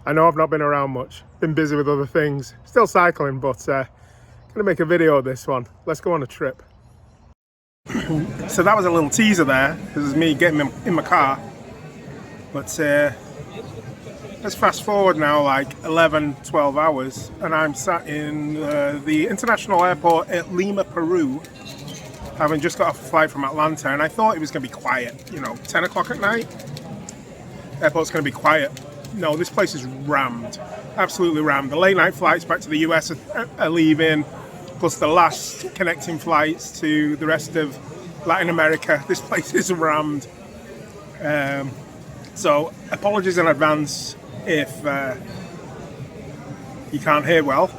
I know I've not been around much, been busy with other things, still cycling, but gonna make a video of this one. Let's go on a trip. So that was a little teaser there. This is me getting in my car. But let's fast forward now like 11, 12 hours, and I'm sat in the international airport at Lima, Peru, having just got off a flight from Atlanta, and I thought it was going to be quiet, you know, 10 o'clock at night. Airport's going to be quiet. No, this place is rammed, absolutely rammed. The late night flights back to the US are leaving, plus the last connecting flights to the rest of Latin America. This place is rammed. So apologies in advance if you can't hear well,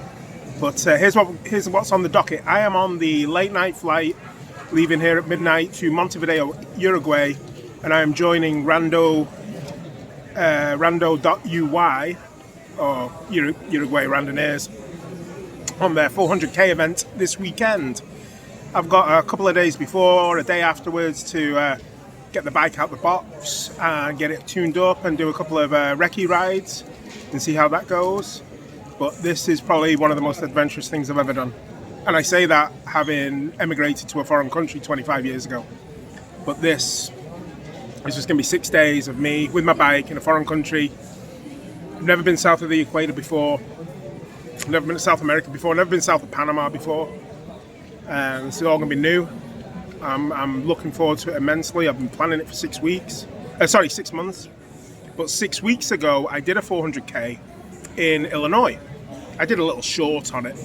but here's what's on the docket. I am on the late night flight leaving here at midnight to Montevideo, Uruguay, and I am joining Rando.uy, or Uruguay Randonneurs, on their 400k event this weekend. I've got a couple of days before, a day afterwards, to get the bike out the box and get it tuned up and do a couple of recce rides and see how that goes. But this is probably one of the most adventurous things I've ever done. And I say that having emigrated to a foreign country 25 years ago. But this is just going to be 6 days of me with my bike in a foreign country. I've never been south of the equator before. I've never been to South America before. I've never been south of Panama before. And this is all going to be new. I'm looking forward to it immensely. I've been planning it for 6 months. But 6 weeks ago, I did a 400k in Illinois. I did a little short on it.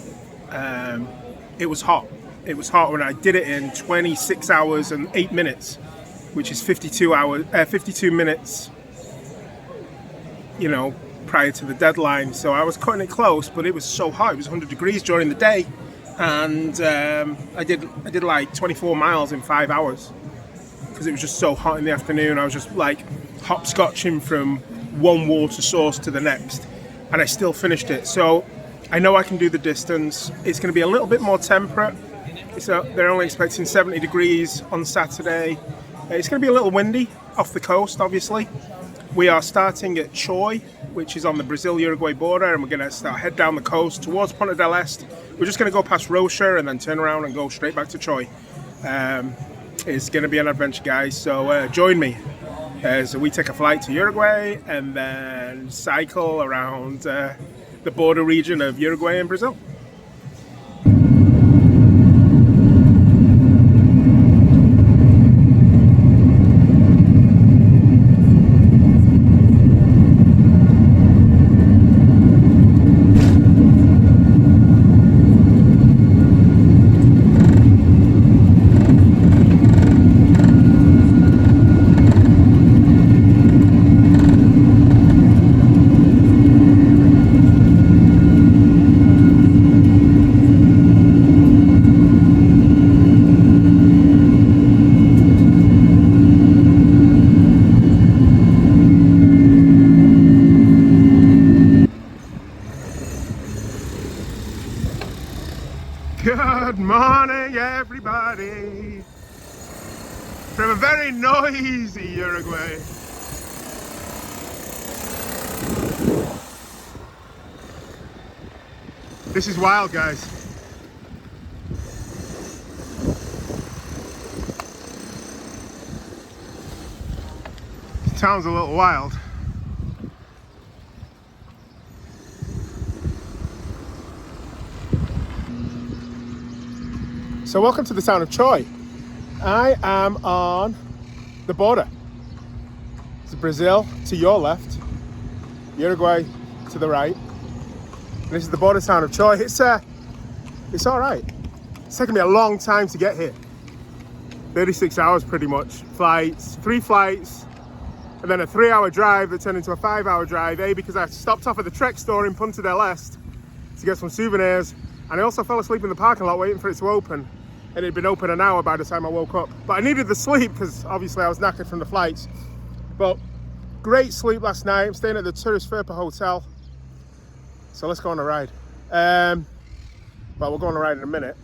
It was hot. It was hot when I did it in 26 hours and 8 minutes, which is 52 minutes, you know, prior to the deadline. So I was cutting it close, but it was so hot. It was 100 degrees during the day. And I did like 24 miles in 5 hours because it was just so hot in the afternoon. I was just like hopscotching from one water source to the next, and I still finished it. So I know I can do the distance. It's going to be a little bit more temperate. So they're only expecting 70 degrees on Saturday. It's going to be a little windy off the coast, obviously. We are starting at Chuy, which is on the Brazil-Uruguay border, and we're going to head down the coast towards Punta del Este. We're just going to go past Rocha and then turn around and go straight back to Chuy. It's going to be an adventure, guys, so join me as we take a flight to Uruguay and then cycle around the border region of Uruguay and Brazil. Good morning, everybody, from a very noisy Uruguay. This is wild, guys. This town's a little wild. So welcome to the town of Chuy. I am on the border. It's Brazil to your left, Uruguay to the right. And this is the border town of Chuy. It's all right. It's taken me a long time to get here. 36 hours pretty much. Flights, 3 flights, and then a 3-hour drive that turned into a 5-hour drive, because I stopped off at the Trek store in Punta del Este to get some souvenirs. And I also fell asleep in the parking lot waiting for it to open. And it had been open an hour by the time I woke up. But I needed the sleep because obviously I was knackered from the flights. But great sleep last night. I'm staying at the Tourist Verpa Hotel. So let's go on a ride. Well, we'll go on a ride in a minute.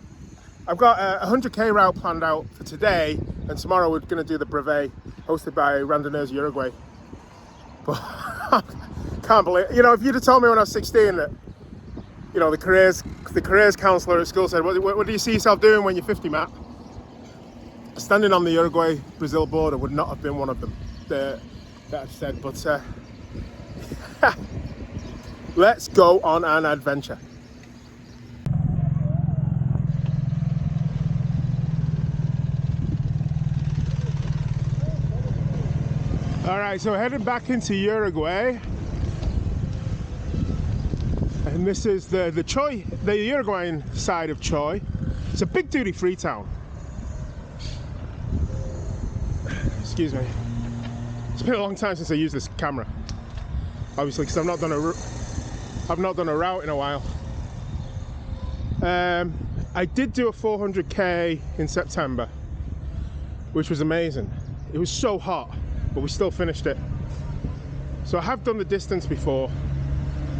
I've got a 100k route planned out for today. And tomorrow we're going to do the brevet hosted by Randonneurs Uruguay. But Can't believe, you know, if you'd have told me when I was 16 that, you know, the careers counsellor at school said, what do you see yourself doing when you're 50, Matt? Standing on the Uruguay-Brazil border would not have been one of them that I've said, but let's go on an adventure. All right, so heading back into Uruguay. And this is the Chuy, the Uruguayan side of Chuy. It's a big duty-free town. Excuse me. It's been a long time since I used this camera. Obviously, because I've not done a route in a while. I did do a 400k in September, which was amazing. It was so hot, but we still finished it. So I have done the distance before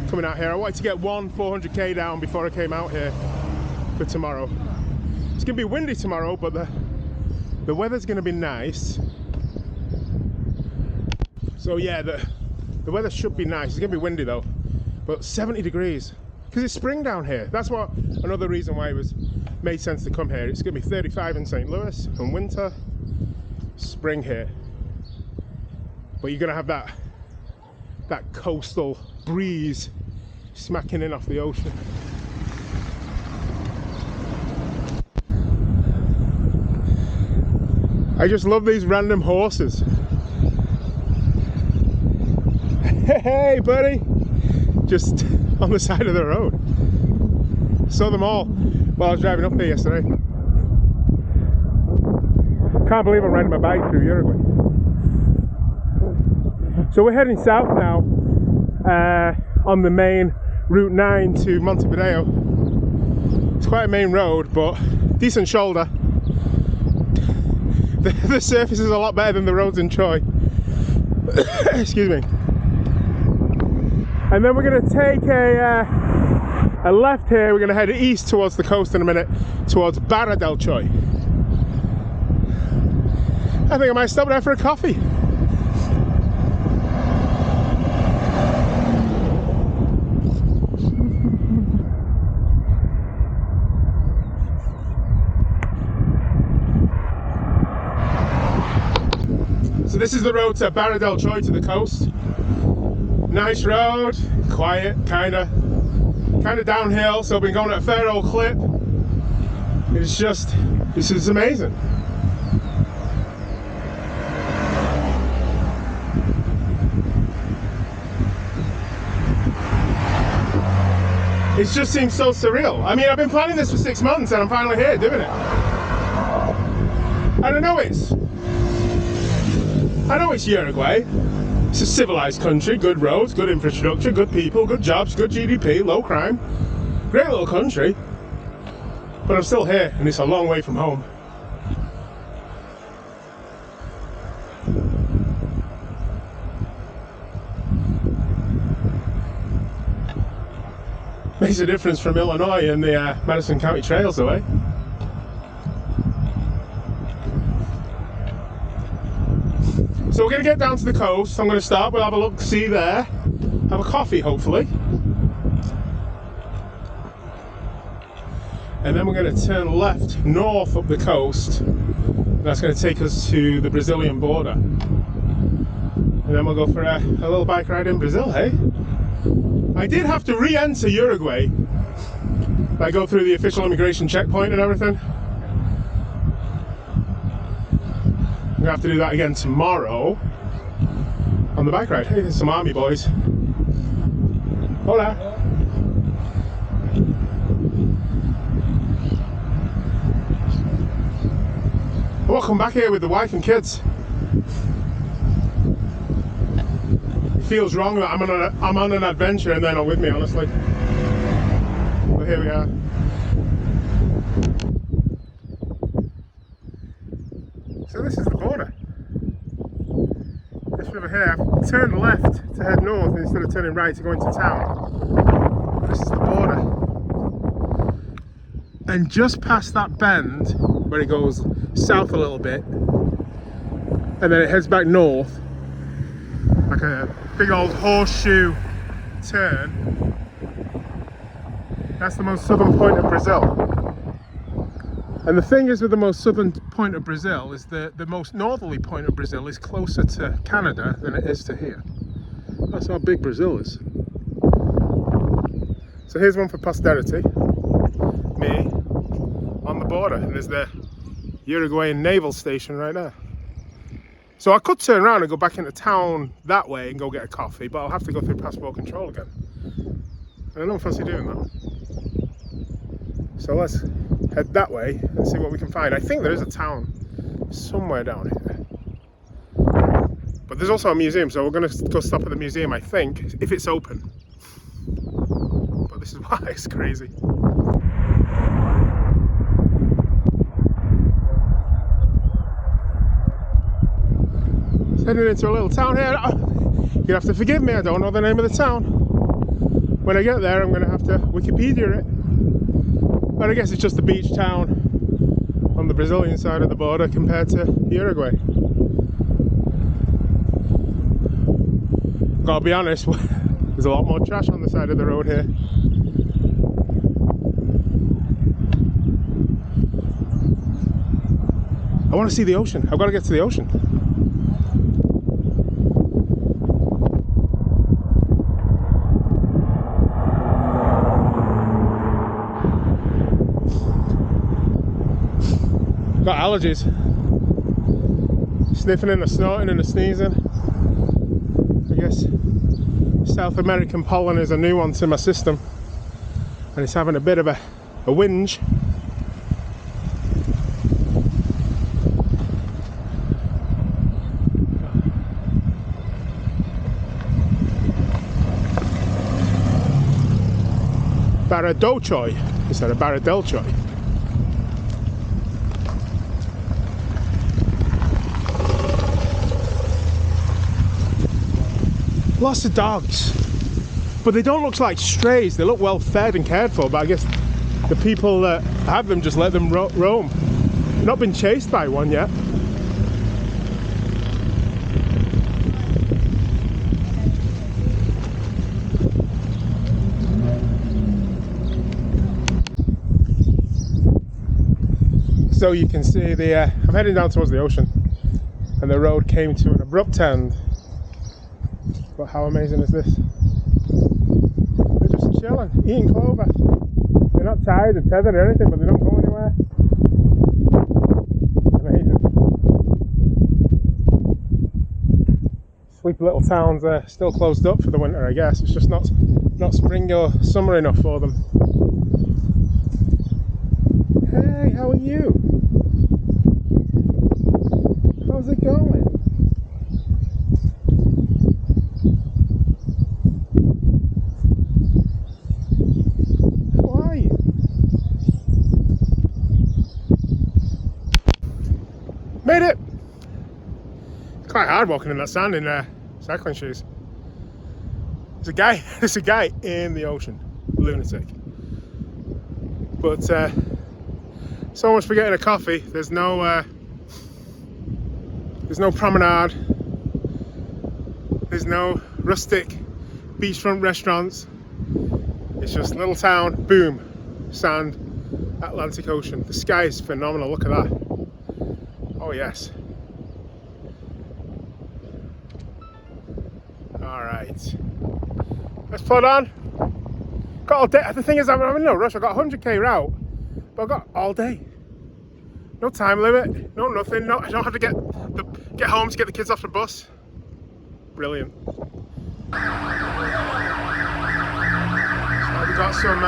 coming out here. I wanted to get one 400k down before I came out here for tomorrow. It's gonna be windy tomorrow, but the weather's gonna be nice. So yeah, the weather should be nice. It's gonna be windy though, but 70 degrees because it's spring down here. That's what another reason why it made sense to come here. It's gonna be 35 in St. Louis in winter, spring here, but you're gonna have that coastal breeze smacking in off the ocean. I just love these random horses. Hey buddy, just on the side of the road. Saw them all while I was driving up here yesterday. Can't believe I'm riding my bike through Uruguay. So we're heading south now on the main Route 9 to Montevideo. It's quite a main road, but decent shoulder. The surface is a lot better than the roads in Chuy. Excuse me. And then we're going to take a left here. We're going to head east towards the coast in a minute, towards Barra del Chuy. I think I might stop there for a coffee. So this is the road to Barra del Chuy, to the coast. Nice road, quiet, kind of downhill, so I've been going at a fair old clip. It's just, this is amazing. It just seems so surreal. I mean, I've been planning this for 6 months and I'm finally here doing it. I know it's Uruguay. It's a civilized country, good roads, good infrastructure, good people, good jobs, good GDP, low crime. Great little country. But I'm still here and it's a long way from home. Makes a difference from Illinois and the Madison County trails though, eh? So we're going to get down to the coast. I'm going to stop, we'll have a look, see there, have a coffee hopefully. And then we're going to turn left north up the coast. That's going to take us to the Brazilian border. And then we'll go for a little bike ride in Brazil, hey? I did have to re-enter Uruguay. I go through the official immigration checkpoint and everything. I'm gonna have to do that again tomorrow on the bike ride. Hey, there's some army boys. Hola. I want to come back here with the wife and kids. It feels wrong that I'm on an adventure and they're not with me, honestly. But here we are. So this is the border. This river here, I've turned left to head north instead of turning right to go into town. This is the border. And just past that bend, where it goes south a little bit, and then it heads back north, like a big old horseshoe turn, that's the most southern point of Brazil. And the thing is with the most southern point of Brazil is the most northerly point of Brazil is closer to Canada than it is to here. That's how big Brazil is. So here's one for posterity. Me on the border, and there's the Uruguayan naval station right there. So I could turn around and go back into town that way and go get a coffee, but I'll have to go through passport control again. And I don't fancy doing that. So let's head that way and see what we can find. I think there is a town somewhere down here. But there's also a museum, so we're going to go stop at the museum, I think, if it's open. But this is why it's crazy. Heading into a little town here. You have to forgive me, I don't know the name of the town. When I get there, I'm going to have to Wikipedia it. But I guess it's just a beach town on the Brazilian side of the border compared to Uruguay. Gotta be honest, there's a lot more trash on the side of the road here. I want to see the ocean. I've got to get to the ocean. Got allergies. Sniffing and the snorting and the sneezing. I guess South American pollen is a new one to my system, and it's having a bit of a whinge. Baradochoy instead of Baradelchoy. Lots of dogs, but they don't look like strays. They look well fed and cared for, but I guess the people that have them just let them roam. Not been chased by one yet. So you can see I'm heading down towards the ocean, and the road came to an abrupt end. But how amazing is this? They're just chilling, eating clover. They're not tied or tethered or anything, but they don't go anywhere. Amazing. Sleepy little towns are still closed up for the winter, I guess. It's just not spring or summer enough for them. Hey, how are you? How's it going? Made it! Quite hard walking in that sand in cycling shoes. There's a guy in the ocean, lunatic. But so much for getting a coffee. There's no promenade. There's no rustic beachfront restaurants. It's just little town, boom, sand, Atlantic Ocean. The sky is phenomenal. Look at that. Oh yes. All right. Let's put on. Got all day. The thing is, I'm in no rush. I got 100k route, but I got all day. No time limit. No nothing. No, I don't have to get home to get the kids off the bus. Brilliant. So we got some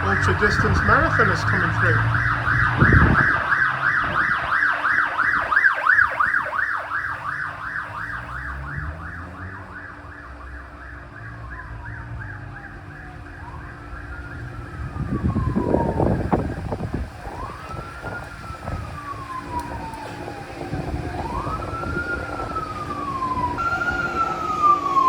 ultra distance marathoners coming through.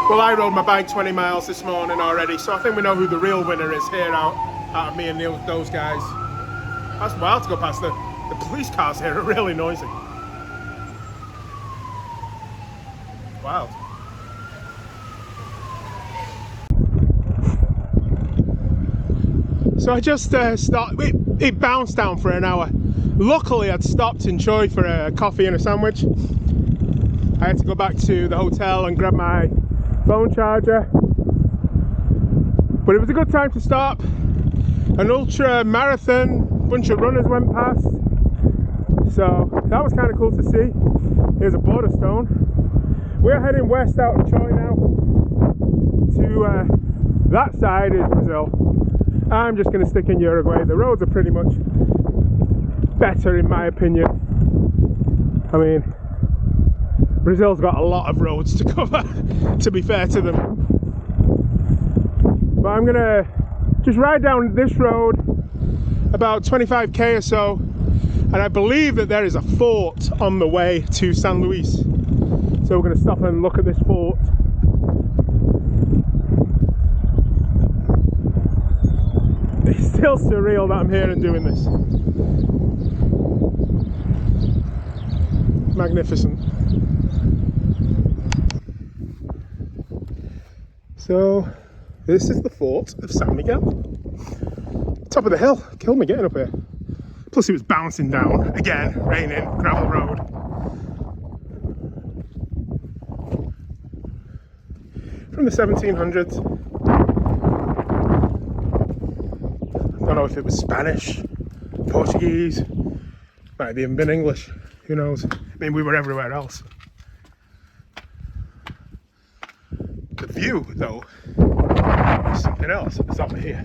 Well, I rode my bike 20 miles this morning already, so I think we know who the real winner is here out of me and those guys. That's wild to go past. The police cars here are really noisy. Wild. So I just stopped, it bounced down for an hour. Luckily I'd stopped in Chuy for a coffee and a sandwich. I had to go back to the hotel and grab my phone charger. But it was a good time to stop. An ultra marathon, bunch of runners went past. So that was kind of cool to see. Here's a border stone. We're heading west out of Chuy now. To that side is Brazil. I'm just going to stick in Uruguay. The roads are pretty much better in my opinion. I mean, Brazil's got a lot of roads to cover, to be fair to them. But I'm going to just ride down this road about 25k or so, and I believe that there is a fort on the way to San Luis. So we're going to stop and look at this fort. It's still surreal that I'm here and doing this. Magnificent. So this is the fort of San Miguel. Top of the hill. Killed me getting up here. Plus it was bouncing down. Again, raining, gravel road. From the 1700s. I don't know if it was Spanish, Portuguese, might have even been English, who knows. I mean, we were everywhere else. The view, though, is something else at the top of here.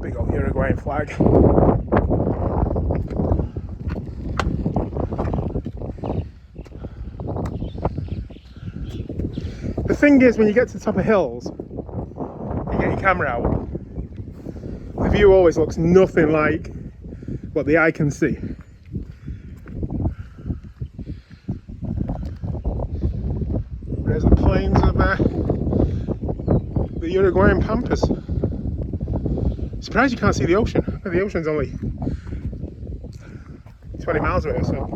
Big old Uruguayan flag. The thing is, when you get to the top of hills, you get your camera out, the view always looks nothing like what the eye can see. There's the plains of the Uruguayan pampas. Surprised you can't see the ocean. The ocean's only 20 miles away or so.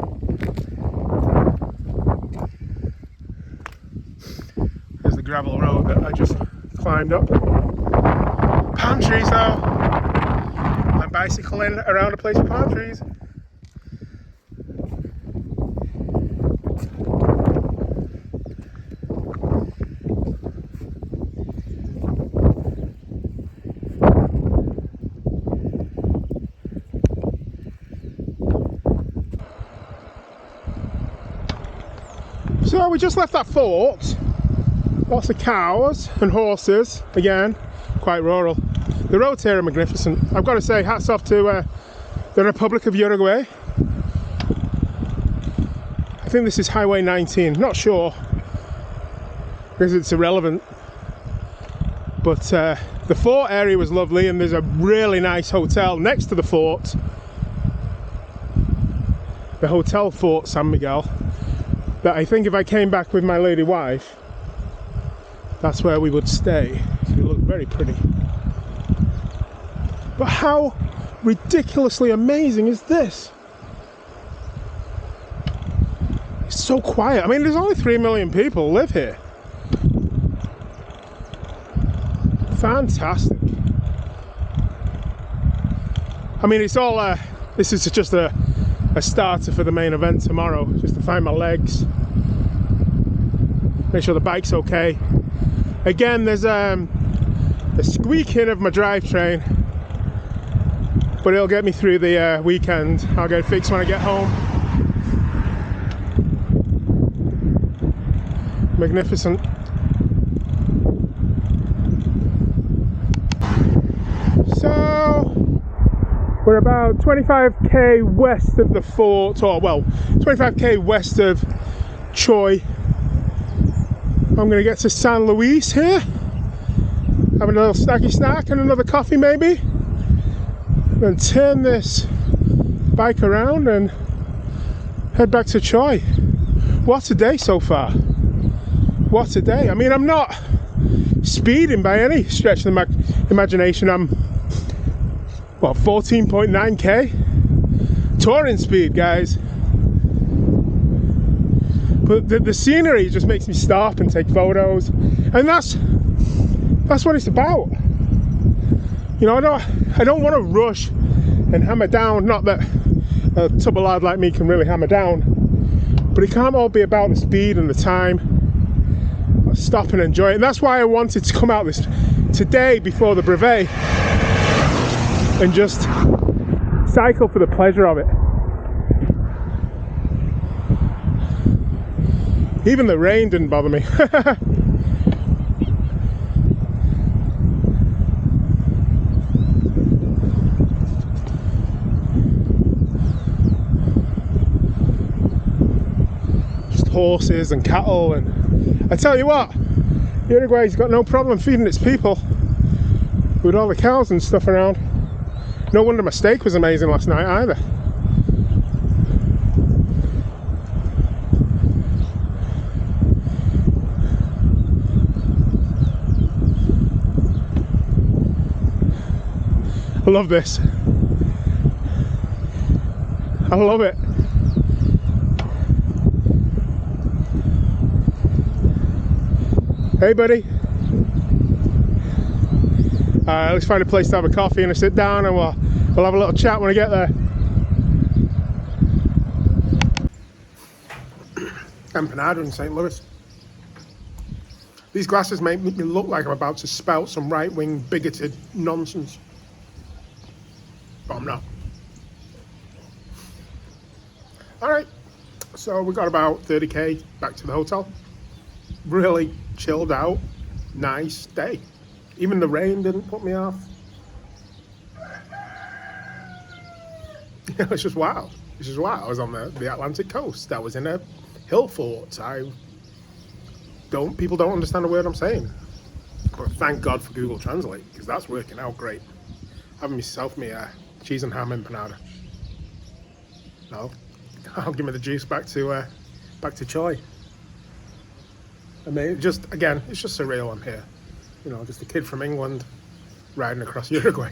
There's the gravel road that I just climbed up. Palm trees though. I'm bicycling around a place with palm trees. So we just left that fort. Lots of cows and horses. Again, quite rural. The roads here are magnificent. I've got to say, hats off to the Republic of Uruguay. I think this is Highway 19. Not sure because it's irrelevant. But the fort area was lovely, and there's a really nice hotel next to the fort. The Hotel Fort San Miguel. That I think if I came back with my lady wife, that's where we would stay. It looked very pretty. But how ridiculously amazing is this? It's so quiet. I mean, there's only 3 million people live here. Fantastic. I mean, it's all this is just a starter for the main event tomorrow, just to find my legs, make sure the bike's okay. Again, there's a squeaking of my drivetrain, but it'll get me through the weekend. I'll get it fixed when I get home. Magnificent. So we're about 25k west of the fort, or well, 25k west of Chuy. I'm going to get to San Luis here, have a little snacky snack and another coffee maybe, and turn this bike around and head back to Chuy. What a day so far. What a day. I mean, I'm not speeding by any stretch of the imagination. I'm, what, 14.9k? Touring speed, guys. But the scenery just makes me stop and take photos. And that's what it's about. You know, I don't want to rush and hammer down. Not that a tubber lad like me can really hammer down, but it can't all be about the speed and the time. Stop and enjoy it. And that's why I wanted to come out today before the brevet and just cycle for the pleasure of it. Even the rain didn't bother me. Just horses and cattle, and I tell you what, Uruguay's got no problem feeding its people with all the cows and stuff around. No wonder my steak was amazing last night either. I love this. I love it. Hey buddy. Let's find a place to have a coffee and a sit down, and we'll have a little chat when I get there. Empanada in St. Louis. These glasses make me look like I'm about to spout some right-wing bigoted nonsense, but I'm not. Alright, so we got about 30k back to the hotel. Really chilled out, nice day. Even the rain didn't put me off. It's just wild. It's just wild. I was on the Atlantic coast. I was in a hill fort. People don't understand a word I'm saying. But thank God for Google Translate, because that's working out great. Having myself cheese and ham empanada. I'll give me the juice back to Chuy. I mean, it's just surreal. I'm here, you know, just a kid from England riding across Uruguay.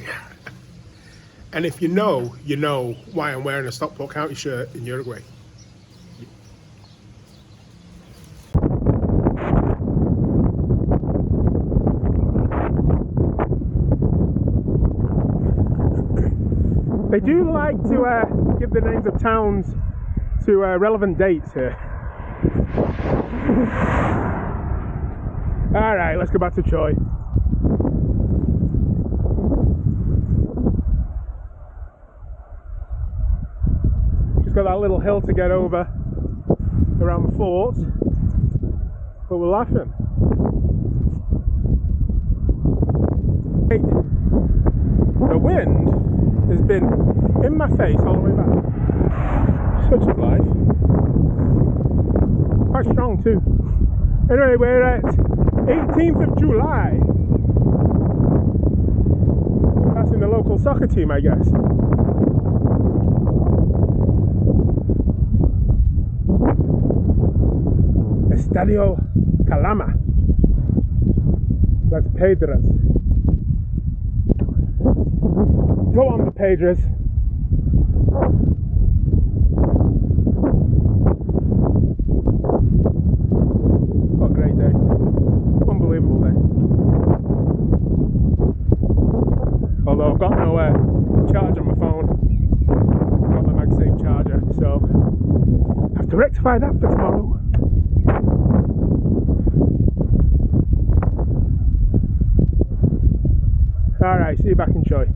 And if you know why I'm wearing a Stockport County shirt in Uruguay. They do like to give the names of towns to relevant dates here. Alright, let's go back to Chuy. Just got that little hill to get over around the fort, but we're laughing. The wind has been in my face all the way back. Such is life. Quite strong too. Anyway, we're at 18th of July. Passing the local soccer team, I guess. Estadio Calama. That's Pedras. Go on, the Pedras. What a great day. Unbelievable day. Although I've got no charge on my phone. I've got my MagSafe charger, so I have to rectify that for tomorrow. Alright, see you back in Chuy.